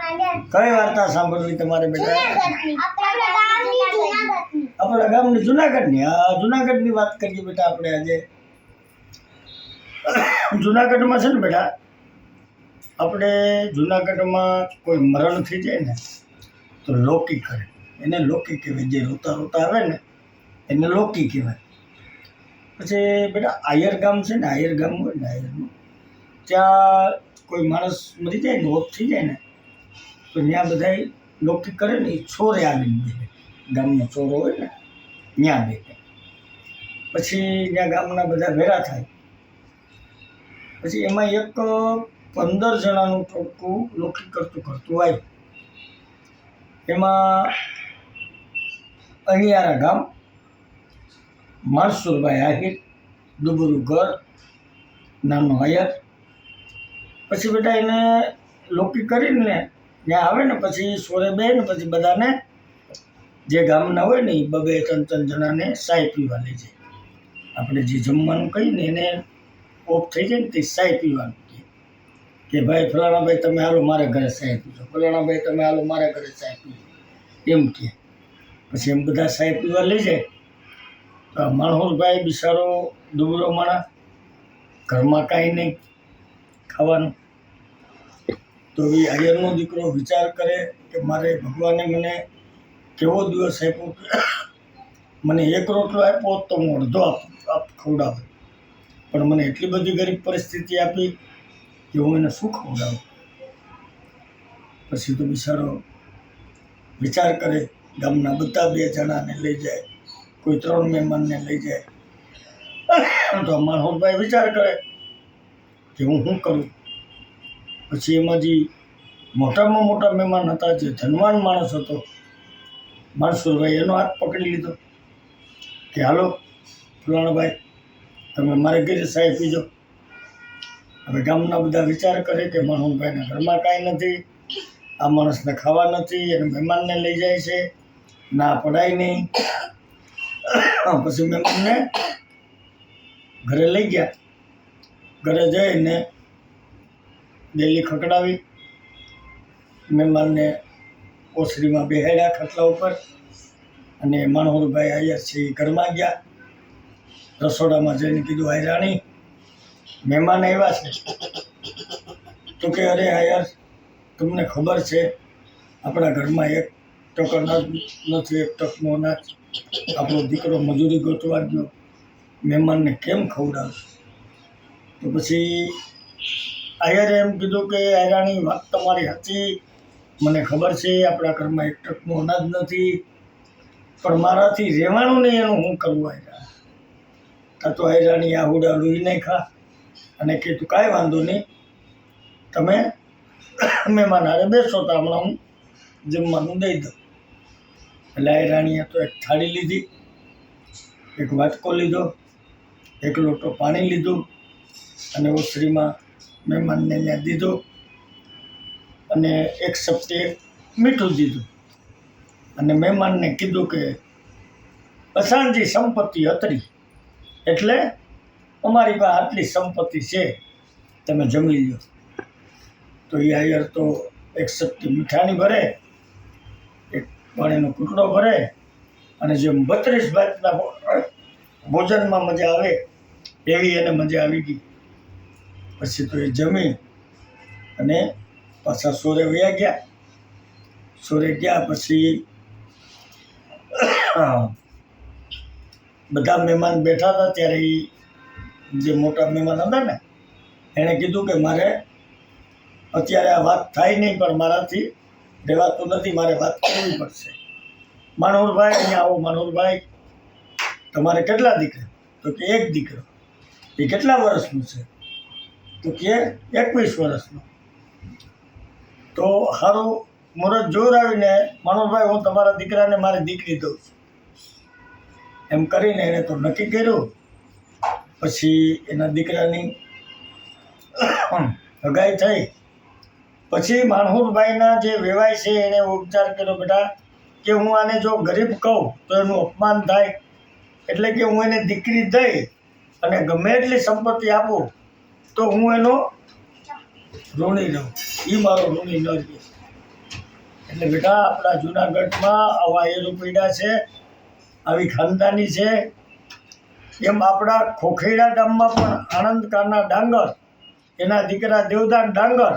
કઈ વાર્તા સાંભળવી તમારે બેટા? આપણા ગામની જુનાગઢની. હા, જુનાગઢની વાત કરીએ બેટા આપણે આજે. જુનાગઢમાં છે ને બેટા, આપણે જુનાગઢમાં કોઈ મરણ થઈ જાય ને તો લોકી કરે, એને લોકી કહેવાય. જે રોતા રોતા આવે ને એને લોકી કહેવાય. પછી બેટા આયર ગામ છે ને, આયર ગામ હોય ને, આયરનું ત્યાં કોઈ માણસ મરી જાય ને, ઓફ થઈ જાય ને, તો ત્યાં બધા લોકી કરે ને, એ છોરે આવીને બે, ગામનો છોરો હોય ને ત્યાં બે. પછી ત્યાં ગામના બધા ભેગા થાય. પછી એમાં એક 15 જણાનું ટોળકું લોકી કરતું આવ્યું. એમાં અણિયારા ગામ, માણસુરભાઈ આહિર, ડુબરું ઘર, નાનો આયર. પછી બેટા એને લોકી કરીને ત્યાં આવે ને, પછી સોરે બે ને, પછી બધાને જે ગામના હોય ને એ 2-3 જણાને ચાય પીવા લઈ જાય. આપણે જે જમવાનું કહીને એને ઓફ થઈ જાય ને તે ચાય પીવાનું કે ભાઈ ફલાણા ભાઈ તમે હાલો મારા ઘરે ચાય પીજો, ફલાણા ભાઈ તમે હાલો મારા ઘરે ચાય પીજો, એમ કે. પછી એમ બધા ચાય પીવા લઈ જાય. તો આ માણસભાઈ બિચારો દુબળો માણા, ઘરમાં કાંઈ નહીં ખાવાનું. તો એ આયરનો દીકરો વિચાર કરે કે મારે ભગવાને મને કેવો દિવસ આપ્યો, મને એક રોટલો આપ્યો તો હું અડધો ખવડાવે, પણ મને એટલી બધી ગરીબ પરિસ્થિતિ આપી કે હું એને શું ખવડાવું. પછી તો બિચારો વિચાર કરે, ગામના બધા 2 જણાને લઈ જાય, કોઈ 3 મહેમાનને લઈ જાય. તો માણસભાઈ વિચાર કરે કે હું શું કરું. પછી એમાં જે મોટામાં મોટા મહેમાન હતા, જે ધનવાન માણસ હતો માણસુરભાઈ, એનો હાથ પકડી લીધો કે હાલો ફલાણાભાઈ તમે મારે ઘરે ચાય પીજો. હવે ગામના બધા વિચાર કરે કે માણસભાઈના ઘરમાં કાંઈ નથી, આ માણસને ખાવા નથી, અને મહેમાનને લઈ જાય છે, ના પડાય નહીં. પછી મહેમાનને ઘરે લઈ ગયા. ઘરે જઈને ડેલી ખકડાવી, મહેમાનને ઓસરીમાં બેહાડ્યા ખાટલા ઉપર, અને માણસભાઈ આયર છે એ ઘરમાં ગયા. રસોડામાં જઈને કીધું, આય રાણી મહેમાન આવ્યા છે. તો કે અરે આયર તમને ખબર છે આપણા ઘરમાં 1 ટક અનાજ નથી, 1 ટકનો અનાજ. આપણો દીકરો મજૂરી ગોતવા ગયો, મહેમાનને કેમ ખવડાવશે? તો પછી આયરે એમ કીધું કે આયરાણી વાત તમારી સાચી, મને ખબર છે આપણા ઘરમાં 1 ટકનું અનાજ નથી, પણ મારાથી રહેવાનું નહીં, એનું શું કરવું? આયરા તા તો આયરાણી આહુડા લૂઈ નાખ્યા અને કીધું કાંઈ વાંધો નહીં, તમે મહેમાન હારે બેસો તો હમણાં હું જમવાનું દઈ દઉં. એટલે આયરાણીએ તો એક થાળી લીધી, એક વાટકો લીધો, 1 લોટો પાણી લીધું, અને ઓસરીમાં મહેમાનને ત્યાં દીધો, અને 1 ચપટી મીઠું દીધું, અને મહેમાનને કીધું કે અસાંજી સંપત્તિ હતી, એટલે અમારી પાસે આટલી સંપત્તિ છે, તમે જમી લો. તો એ આયર તો 1 ચપટી મીઠાની ભરે, 1 પાણીનો કૂટડો ભરે, અને જેમ 32 ભાતના ભોજનમાં મજા આવે એવી એને મજા આવી ગઈ. પછી તો એ જમી અને પાછા સોરે વયા ગયા. સોરે ગયા પછી બધા મહેમાન બેઠા હતા, ત્યારે એ જે મોટા મહેમાન હતા ને એણે કીધું કે મારે અત્યારે આ વાત થાય નહીં, પણ મારાથી રહેવાતું નથી, મારે વાત કરવી પડશે. માણસભાઈ અહીંયા આવો. માણસભાઈ તમારે કેટલા દીકરા? તો કે 1 દીકરો. એ કેટલા વર્ષનું છે? તો કે 21 વર્ષનો. તો સારું મુહૂર્ત જોર આવીને માણસભાઈ હું તમારા દીકરાને મારી દીકરી દઉં છું, એમ કરીને એણે તો નક્કી કર્યું. પછી એના દીકરાની હગાઈ થઈ. પછી માણસભાઈના જે વેવાય છે એણે ઉપચાર કર્યો, બેટા કે હું આને જો ગરીબ કહું તો એનું અપમાન થાય, એટલે કે હું એને દીકરી દઈ અને ગમે એટલી સંપત્તિ આપું તો હું એનો ઋણી રહું, એ મારો ઋણી ન રહે. એટલે બેટા આપણા જુનાગઢમાં આવા હેરો પીડા છે, આવી ખાનદાની છે. એમ આપણા ખોખેડા ગામમાં પણ આનંદ કાના ડાંગર, એના દીકરા દેવદાન ડાંગર,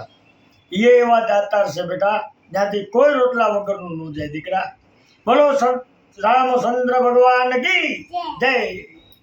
એ એવા દાતાર છે બેટા, જ્યાંથી કોઈ રોટલા વગરનું ન જાય દીકરા. બોલો રામચંદ્ર ભગવાન કી જય.